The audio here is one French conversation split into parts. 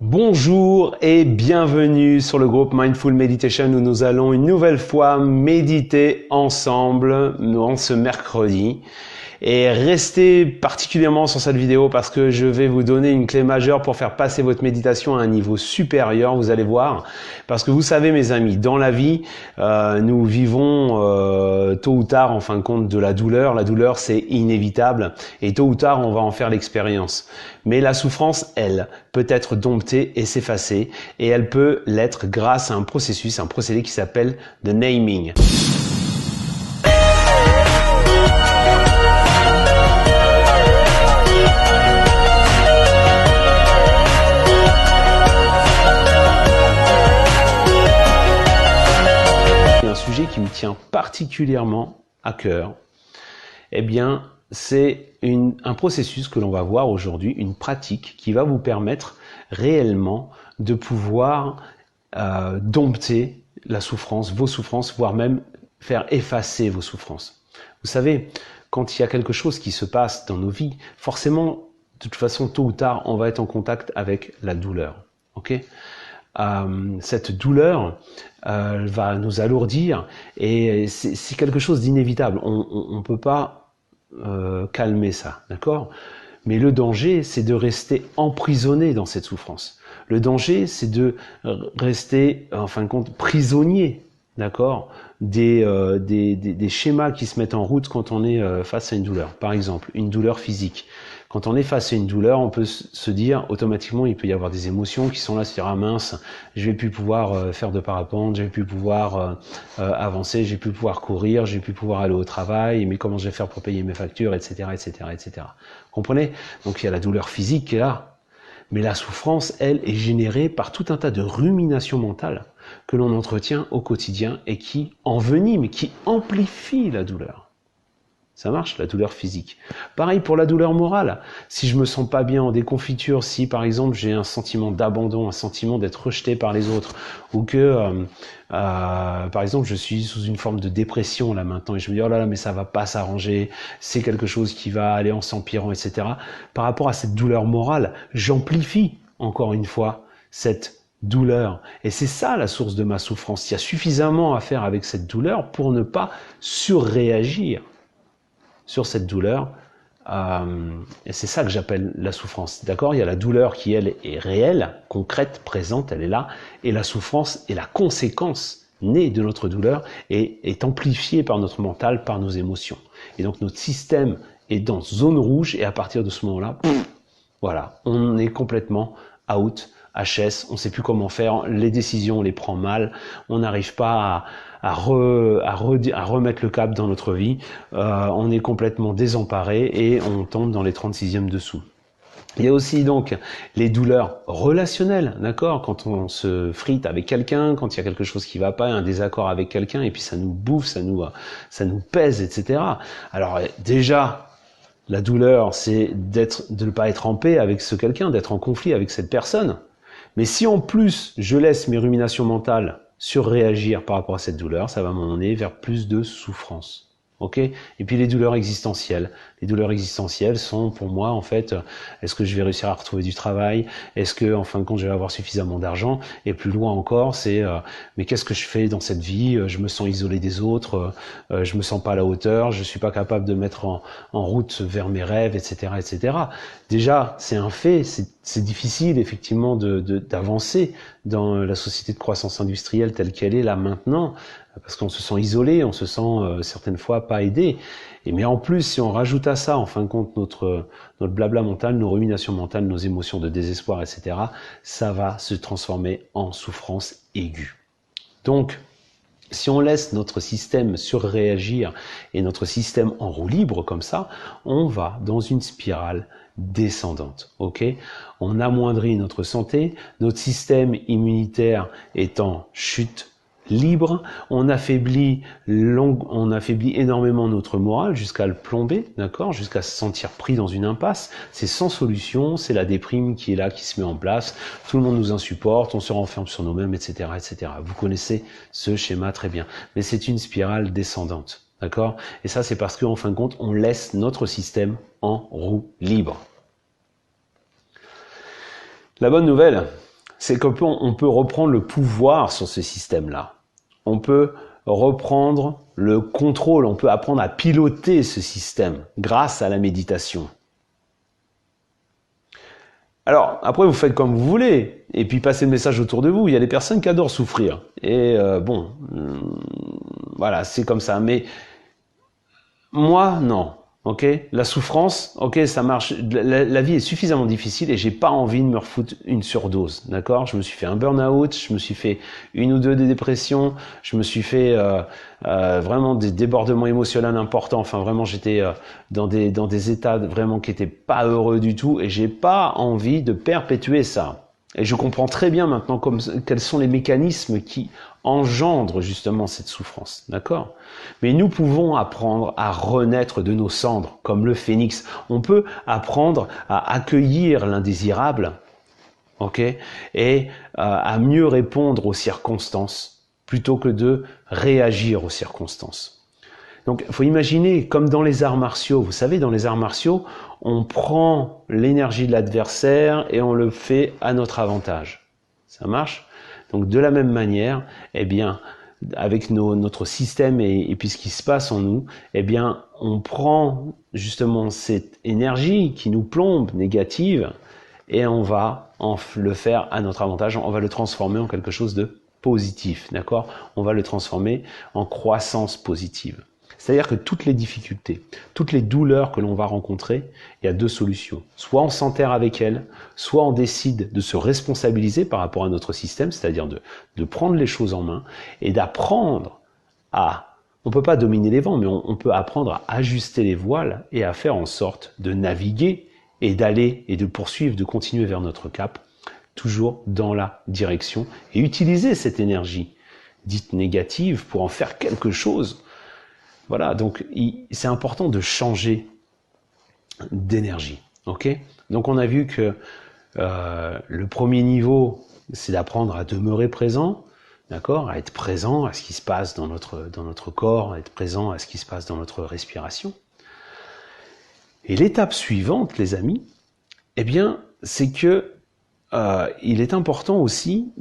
Bonjour et bienvenue sur le groupe Mindful Meditation où nous allons une nouvelle fois méditer ensemble en ce mercredi. Et restez particulièrement sur cette vidéo parce que je vais vous donner une clé majeure pour faire passer votre méditation à un niveau supérieur, vous allez voir. Parce que vous savez mes amis, dans la vie, nous vivons tôt ou tard en fin de compte de la douleur. La douleur c'est inévitable et tôt ou tard on va en faire l'expérience. Mais la souffrance, elle, peut être domptée et s'effacer et elle peut l'être grâce à un processus, un procédé qui s'appelle the naming. Sujet qui me tient particulièrement à cœur, eh bien, c'est un processus que l'on va voir aujourd'hui, une pratique qui va vous permettre réellement de pouvoir dompter la souffrance, vos souffrances, voire même faire effacer vos souffrances. Vous savez, quand il y a quelque chose qui se passe dans nos vies, forcément, de toute façon, tôt ou tard, on va être en contact avec la douleur. Ok ? Cette douleur va nous alourdir et c'est quelque chose d'inévitable. On peut pas calmer ça, d'accord? Mais le danger, c'est de rester emprisonné dans cette souffrance. Le danger, c'est de rester, en fin de compte, prisonnier, d'accord? Des schémas qui se mettent en route quand on est face à une douleur. Par exemple, une douleur physique. Quand on est face à une douleur, on peut se dire automatiquement, il peut y avoir des émotions qui sont là, se dire ah mince, je vais plus pouvoir faire de parapente, je vais plus pouvoir avancer, je vais plus pouvoir courir, je vais plus pouvoir aller au travail, mais comment je vais faire pour payer mes factures, etc., etc., etc. Comprenez? Donc il y a la douleur physique qui est là, mais la souffrance, elle, est générée par tout un tas de ruminations mentales que l'on entretient au quotidien et qui enveniment, qui amplifient la douleur. Ça marche, la douleur physique. Pareil pour la douleur morale. Si je me sens pas bien en déconfiture, si par exemple j'ai un sentiment d'abandon, un sentiment d'être rejeté par les autres, ou que par exemple je suis sous une forme de dépression là maintenant et je me dis oh là là mais ça va pas s'arranger, c'est quelque chose qui va aller en s'empirant, etc. Par rapport à cette douleur morale, j'amplifie encore une fois cette douleur. Et c'est ça la source de ma souffrance. Il y a suffisamment à faire avec cette douleur pour ne pas surréagir sur cette douleur, et c'est ça que j'appelle la souffrance. D'accord ? Il y a la douleur qui, elle, est réelle, concrète, présente, elle est là, et la souffrance est la conséquence née de notre douleur et est amplifiée par notre mental, par nos émotions. Et donc notre système est dans zone rouge, et à partir de ce moment-là, voilà, on est complètement out, HS, on ne sait plus comment faire, les décisions on les prend mal, on n'arrive pas à remettre le cap dans notre vie, on est complètement désemparé et on tombe dans les 36e dessous. Il y a aussi donc les douleurs relationnelles, d'accord? Quand on se frite avec quelqu'un, quand il y a quelque chose qui va pas, un désaccord avec quelqu'un, et puis ça nous bouffe, ça nous pèse, etc. Alors déjà, la douleur, c'est de ne pas être en paix avec ce quelqu'un, d'être en conflit avec cette personne. Mais si en plus, je laisse mes ruminations mentales surréagir par rapport à cette douleur, ça va m'emmener vers plus de souffrance. Ok ? Et puis les douleurs existentielles. Les douleurs existentielles sont pour moi en fait, est-ce que je vais réussir à retrouver du travail? Est-ce que en fin de compte je vais avoir suffisamment d'argent? Et plus loin encore, c'est mais qu'est-ce que je fais dans cette vie? Je me sens isolé des autres, je me sens pas à la hauteur, je suis pas capable de mettre en route vers mes rêves, etc., etc. Déjà, c'est un fait, c'est difficile effectivement d'avancer dans la société de croissance industrielle telle qu'elle est là maintenant, parce qu'on se sent isolé, on se sent certaines fois pas aidé. Mais en plus, si on rajoute à ça, en fin de compte, notre blabla mental, nos ruminations mentales, nos émotions de désespoir, etc., ça va se transformer en souffrance aiguë. Donc, si on laisse notre système surréagir et notre système en roue libre comme ça, on va dans une spirale descendante. Ok ? On amoindrit notre santé, notre système immunitaire est en chute libre, on affaiblit énormément notre morale jusqu'à le plomber, d'accord, jusqu'à se sentir pris dans une impasse. C'est sans solution, c'est la déprime qui est là, qui se met en place. Tout le monde nous insupporte, on se renferme sur nous-mêmes, etc., etc. Vous connaissez ce schéma très bien, mais c'est une spirale descendante, d'accord. Et ça, c'est parce qu'en fin de compte, on laisse notre système en roue libre. La bonne nouvelle, c'est qu'on peut reprendre le pouvoir sur ce système-là. On peut reprendre le contrôle, on peut apprendre à piloter ce système grâce à la méditation. Alors, après, vous faites comme vous voulez, et puis passez le message autour de vous. Il y a des personnes qui adorent souffrir. Et voilà, c'est comme ça. Mais moi, non. Ok, la souffrance, ok, ça marche. La vie est suffisamment difficile et j'ai pas envie de me refoutre une surdose, d'accord. Je me suis fait un burn-out, je me suis fait une ou deux dépressions, je me suis fait vraiment des débordements émotionnels importants. Enfin, vraiment, j'étais dans des états vraiment qui étaient pas heureux du tout et j'ai pas envie de perpétuer ça. Et je comprends très bien maintenant quels sont les mécanismes qui engendrent justement cette souffrance, d'accord? Mais nous pouvons apprendre à renaître de nos cendres, comme le phénix. On peut apprendre à accueillir l'indésirable, ok? Et à mieux répondre aux circonstances, plutôt que de réagir aux circonstances. Donc, il faut imaginer, comme dans les arts martiaux, vous savez, dans les arts martiaux, on prend l'énergie de l'adversaire et on le fait à notre avantage. Ça marche? Donc, de la même manière, eh bien, avec notre système et puis ce qui se passe en nous, eh bien, on prend justement cette énergie qui nous plombe, négative, et on va le faire à notre avantage, on va le transformer en quelque chose de positif, d'accord? On va le transformer en croissance positive. C'est-à-dire que toutes les difficultés, toutes les douleurs que l'on va rencontrer, il y a deux solutions. Soit on s'enterre avec elles, soit on décide de se responsabiliser par rapport à notre système, c'est-à-dire de prendre les choses en main et d'apprendre à... On ne peut pas dominer les vents, mais on peut apprendre à ajuster les voiles et à faire en sorte de naviguer et d'aller et de poursuivre, de continuer vers notre cap, toujours dans la direction et utiliser cette énergie dite négative pour en faire quelque chose. Voilà, donc c'est important de changer d'énergie, ok? Donc on a vu que le premier niveau, c'est d'apprendre à demeurer présent, d'accord? À être présent à ce qui se passe dans notre corps, à être présent à ce qui se passe dans notre respiration. Et l'étape suivante, les amis, eh bien, c'est que il est important aussi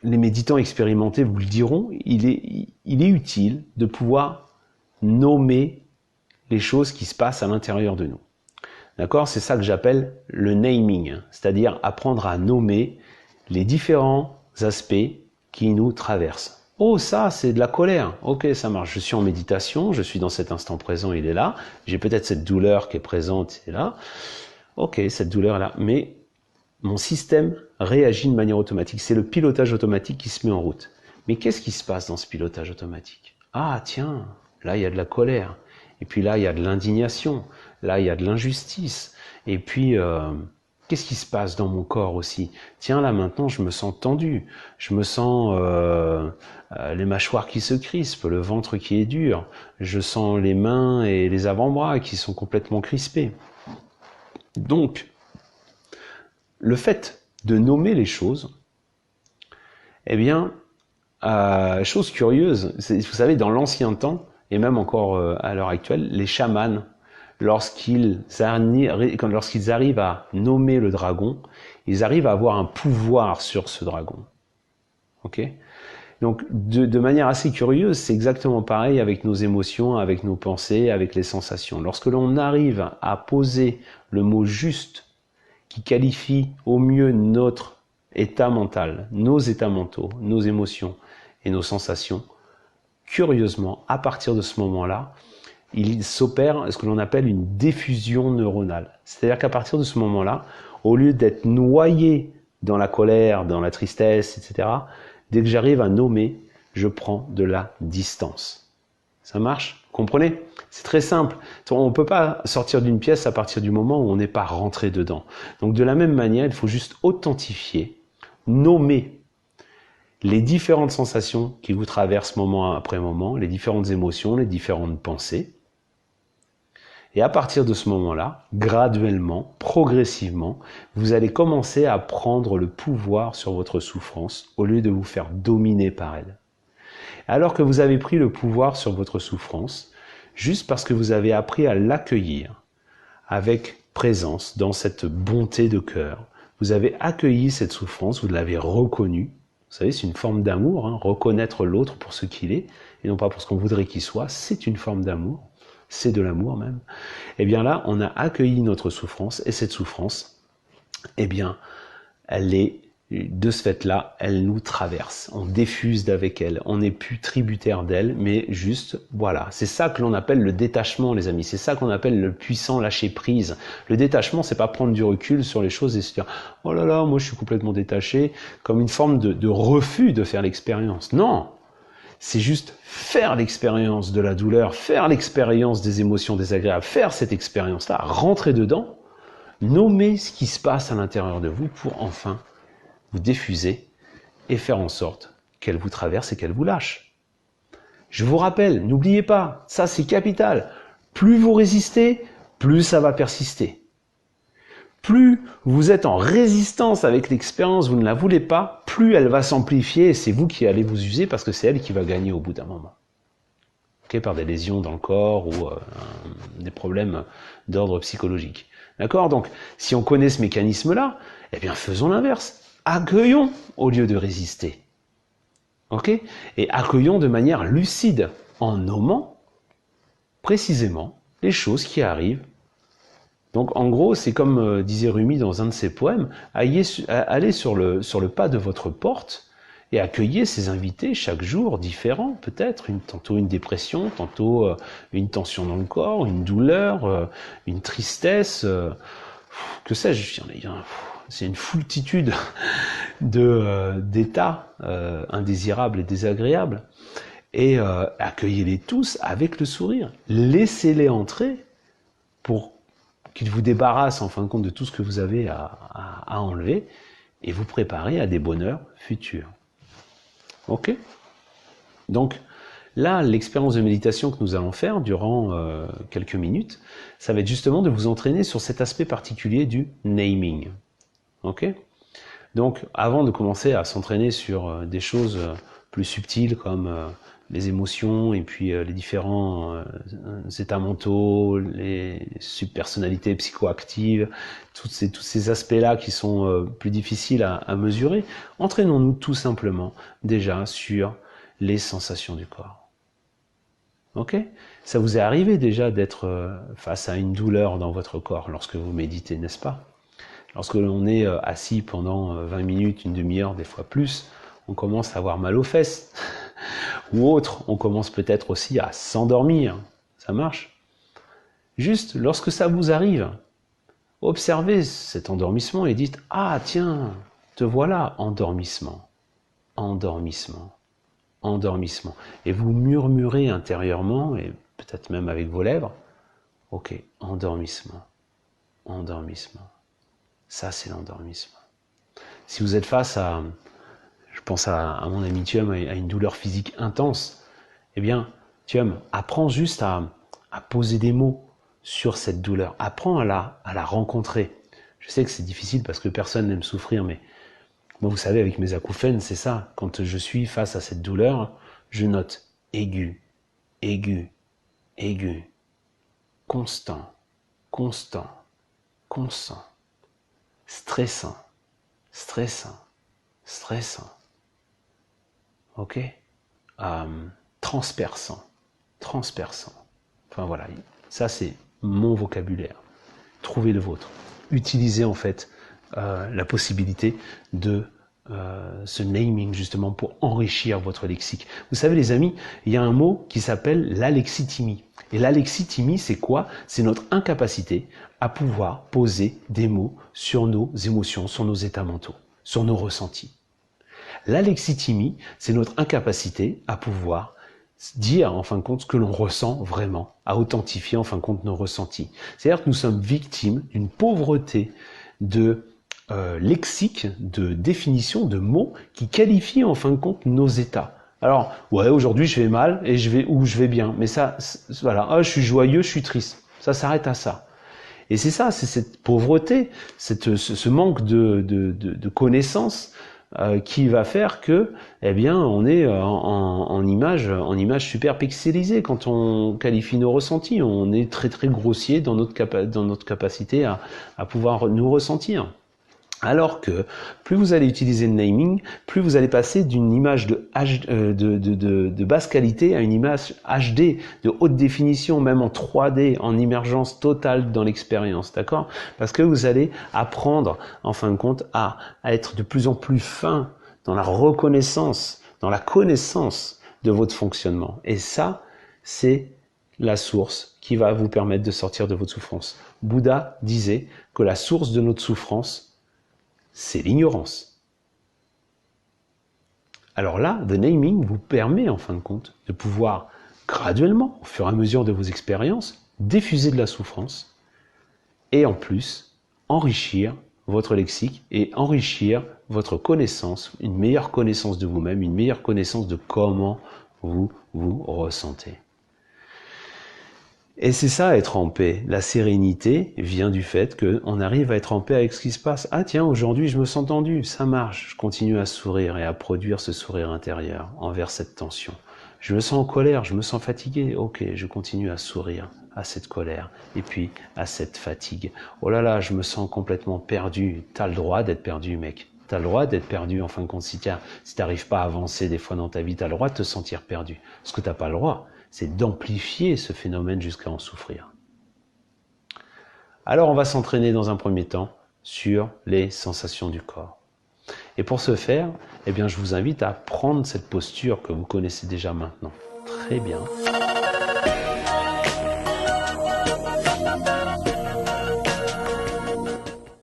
les méditants expérimentés vous le diront, il est utile de pouvoir nommer les choses qui se passent à l'intérieur de nous. D'accord? C'est ça que j'appelle le naming, c'est-à-dire apprendre à nommer les différents aspects qui nous traversent. Oh, ça, c'est de la colère. Ok, ça marche. Je suis en méditation, je suis dans cet instant présent, il est là. J'ai peut-être cette douleur qui est présente, c'est là. Ok, cette douleur est là. Mais mon système réagit de manière automatique. C'est le pilotage automatique qui se met en route. Mais qu'est-ce qui se passe dans ce pilotage automatique? Ah tiens, là il y a de la colère. Et puis là il y a de l'indignation. Là il y a de l'injustice. Et puis qu'est-ce qui se passe dans mon corps aussi? Tiens, là maintenant je me sens tendu. Je me sens les mâchoires qui se crispent, le ventre qui est dur. Je sens les mains et les avant-bras qui sont complètement crispés. Donc, le fait de nommer les choses, eh bien, chose curieuse, vous savez, dans l'ancien temps, et même encore à l'heure actuelle, les chamans, lorsqu'ils arrivent à nommer le dragon, ils arrivent à avoir un pouvoir sur ce dragon. Ok ? Donc, de manière assez curieuse, c'est exactement pareil avec nos émotions, avec nos pensées, avec les sensations. Lorsque l'on arrive à poser le mot juste qui qualifie au mieux notre état mental, nos états mentaux, nos émotions et nos sensations, curieusement, à partir de ce moment-là, il s'opère ce que l'on appelle une diffusion neuronale. C'est-à-dire qu'à partir de ce moment-là, au lieu d'être noyé dans la colère, dans la tristesse, etc., dès que j'arrive à nommer, je prends de la distance. Ça marche? Comprenez? C'est très simple. On ne peut pas sortir d'une pièce à partir du moment où on n'est pas rentré dedans. Donc de la même manière, il faut juste authentifier, nommer les différentes sensations qui vous traversent moment après moment, les différentes émotions, les différentes pensées. Et à partir de ce moment-là, graduellement, progressivement, vous allez commencer à prendre le pouvoir sur votre souffrance au lieu de vous faire dominer par elle. Alors que vous avez pris le pouvoir sur votre souffrance, juste parce que vous avez appris à l'accueillir avec présence, dans cette bonté de cœur, vous avez accueilli cette souffrance, vous l'avez reconnue. Vous savez, c'est une forme d'amour, hein, reconnaître l'autre pour ce qu'il est, et non pas pour ce qu'on voudrait qu'il soit, c'est une forme d'amour, c'est de l'amour même. Et bien là, on a accueilli notre souffrance, et cette souffrance, eh bien, elle est, de ce fait-là, elle nous traverse, on diffuse d'avec elle, on n'est plus tributaire d'elle, mais juste, voilà. C'est ça que l'on appelle le détachement, les amis, c'est ça qu'on appelle le puissant lâcher-prise. Le détachement, c'est pas prendre du recul sur les choses et se dire « Oh là là, moi je suis complètement détaché », comme une forme de refus de faire l'expérience. Non, c'est juste faire l'expérience de la douleur, faire l'expérience des émotions désagréables, faire cette expérience-là, rentrer dedans, nommer ce qui se passe à l'intérieur de vous pour enfin vous diffuser et faire en sorte qu'elle vous traverse et qu'elle vous lâche. Je vous rappelle, n'oubliez pas, ça c'est capital, plus vous résistez, plus ça va persister. Plus vous êtes en résistance avec l'expérience, vous ne la voulez pas, plus elle va s'amplifier et c'est vous qui allez vous user parce que c'est elle qui va gagner au bout d'un moment. Okay, par des lésions dans le corps ou des problèmes d'ordre psychologique. D'accord? Donc, si on connaît ce mécanisme-là, eh bien faisons l'inverse. Accueillons au lieu de résister. Ok? Et accueillons de manière lucide, en nommant précisément les choses qui arrivent. Donc en gros, c'est comme disait Rumi dans un de ses poèmes, allez sur le pas de votre porte et accueillez ces invités chaque jour différents, peut-être, tantôt une dépression, tantôt une tension dans le corps, une douleur, une tristesse, que sais-je, c'est une foultitude d'états indésirables et désagréables. Et accueillez-les tous avec le sourire. Laissez-les entrer pour qu'ils vous débarrassent en fin de compte de tout ce que vous avez à enlever et vous préparer à des bonheurs futurs. Ok? Donc là, l'expérience de méditation que nous allons faire durant quelques minutes, ça va être justement de vous entraîner sur cet aspect particulier du naming. Ok? Donc, avant de commencer à s'entraîner sur des choses plus subtiles comme les émotions et puis les différents états mentaux, les subpersonnalités psychoactives, tous ces aspects-là qui sont plus difficiles à mesurer, entraînons-nous tout simplement déjà sur les sensations du corps. Ok? Ça vous est arrivé déjà d'être face à une douleur dans votre corps lorsque vous méditez, n'est-ce pas? Lorsque l'on est assis pendant 20 minutes, une demi-heure, des fois plus, on commence à avoir mal aux fesses. Ou autre, on commence peut-être aussi à s'endormir. Ça marche. Juste, lorsque ça vous arrive, observez cet endormissement et dites « Ah tiens, te voilà, endormissement, endormissement, endormissement. » Et vous murmurez intérieurement, et peut-être même avec vos lèvres, « Ok, endormissement, endormissement. » Ça, c'est l'endormissement. Si vous êtes face à, je pense à mon ami Thium, à une douleur physique intense, eh bien, Thium, apprends juste à poser des mots sur cette douleur. Apprends à la rencontrer. Je sais que c'est difficile parce que personne n'aime souffrir, mais moi, vous savez, avec mes acouphènes, c'est ça. Quand je suis face à cette douleur, je note aigu, aigu, aigu, constant, constant, constant. Stressant, stressant, stressant. Ok? Transperçant, transperçant. Enfin voilà, ça c'est mon vocabulaire. Trouvez le vôtre. Utilisez en fait la possibilité de ce naming justement pour enrichir votre lexique. Vous savez les amis, il y a un mot qui s'appelle l'alexithymie. Et l'alexithymie, c'est quoi? C'est notre incapacité à pouvoir poser des mots sur nos émotions, sur nos états mentaux, sur nos ressentis. L'alexithymie, c'est notre incapacité à pouvoir dire en fin de compte ce que l'on ressent vraiment, à authentifier en fin de compte nos ressentis. C'est-à-dire que nous sommes victimes d'une pauvreté de lexique, de définition, de mots qui qualifient en fin de compte nos états. Alors, ouais, aujourd'hui je vais mal et je vais bien. Mais ça, voilà, je suis joyeux, je suis triste. Ça s'arrête à ça. Et c'est ça, c'est cette pauvreté, ce manque de connaissances qui va faire que, eh bien, on est en image super pixelisée quand on qualifie nos ressentis. On est très très grossier dans notre capacité à pouvoir nous ressentir. Alors que plus vous allez utiliser le naming, plus vous allez passer d'une image de basse qualité à une image HD, de haute définition, même en 3D, en immergence totale dans l'expérience, d'accord? Parce que vous allez apprendre, en fin de compte, à être de plus en plus fin dans la reconnaissance, dans la connaissance de votre fonctionnement. Et ça, c'est la source qui va vous permettre de sortir de votre souffrance. Bouddha disait que la source de notre souffrance, c'est l'ignorance. Alors là, the naming vous permet en fin de compte de pouvoir graduellement, au fur et à mesure de vos expériences, diffuser de la souffrance et en plus enrichir votre lexique et enrichir votre connaissance, une meilleure connaissance de vous-même, une meilleure connaissance de comment vous vous ressentez. Et c'est ça, être en paix. La sérénité vient du fait qu'on arrive à être en paix avec ce qui se passe. Ah tiens, aujourd'hui je me sens tendu, ça marche. Je continue à sourire et à produire ce sourire intérieur envers cette tension. Je me sens en colère, je me sens fatigué. Ok, je continue à sourire à cette colère et puis à cette fatigue. Oh là là, je me sens complètement perdu. T'as le droit d'être perdu, mec. T'as le droit d'être perdu, en fin de compte. Si t'arrives pas à avancer des fois dans ta vie, t'as le droit de te sentir perdu. Ce que t'as pas le droit, c'est d'amplifier ce phénomène jusqu'à en souffrir. Alors on va s'entraîner dans un premier temps sur les sensations du corps. Et pour ce faire, eh bien, je vous invite à prendre cette posture que vous connaissez déjà maintenant. Très bien.